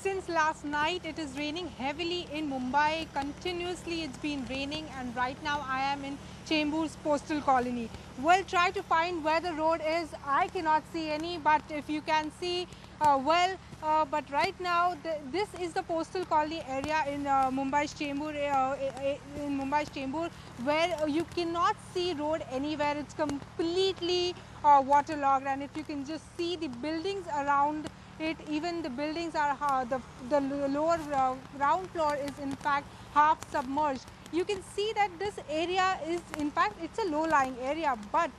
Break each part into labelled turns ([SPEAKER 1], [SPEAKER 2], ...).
[SPEAKER 1] Since last night it is raining heavily in Mumbai. Continuously it's been raining, and right now I am in Chembur's Postal Colony. We'll try to find where the road is. I cannot see any, but if you can see but right now this is the Postal Colony area in Mumbai's Chembur, where you cannot see road anywhere. It's completely waterlogged, and if you can just see the buildings around it, even the buildings are the lower ground floor is in fact half submerged. You can see that this area is in fact it's a low-lying area, but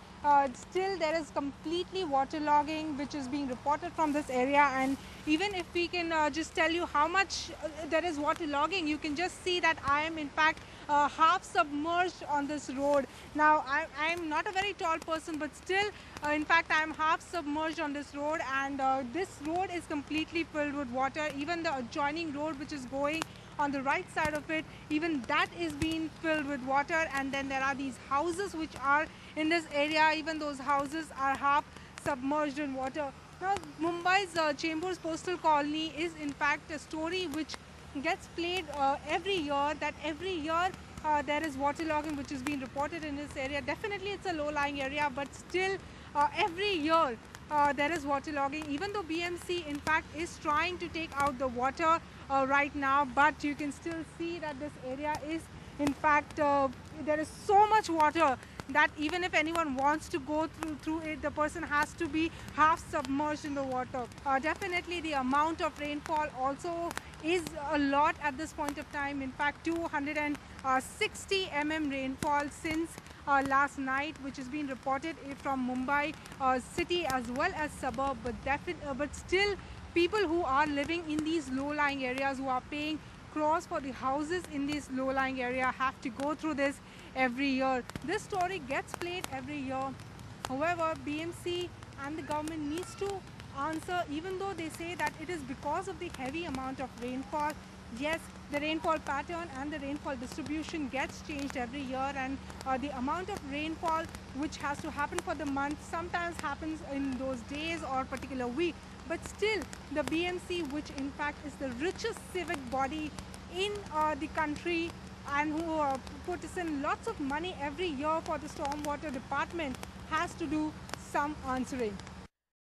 [SPEAKER 1] still there is completely waterlogging which is being reported from this area. And even if we can just tell you how much there is waterlogging, you can just see that I am in fact half submerged on this road. Now I am not a very tall person, but still in fact I am half submerged on this road, and this road is completely filled with water. Even the adjoining road which is going on the right side of it, even that is being filled with water. And then there are these houses which are in this area. Even those houses are half submerged in water. Now Mumbai's Chembur's Postal Colony is in fact a story which gets played every year, that every year there is waterlogging which is being reported in this area. Definitely it's a low-lying area, but still every year there is waterlogging, even though BMC in fact is trying to take out the water right now. But you can still see that this area is in fact there is so much water that even if anyone wants to go through it, the person has to be half submerged in the water. Definitely the amount of rainfall also is a lot at this point of time. In fact 260 mm rainfall since last night, which has been reported from Mumbai city as well as suburb. But still people who are living in these low-lying areas, who are paying crores for the houses in this low-lying area, have to go through this every year. This story gets played every year. However, BMC and the government needs to answer, even though they say that it is because of the heavy amount of rainfall. Yes, the rainfall pattern and the rainfall distribution gets changed every year, and the amount of rainfall which has to happen for the month sometimes happens in those days or particular week. But still the BMC, which in fact is the richest civic body in the country and who puts in lots of money every year for the stormwater department, has to do some answering.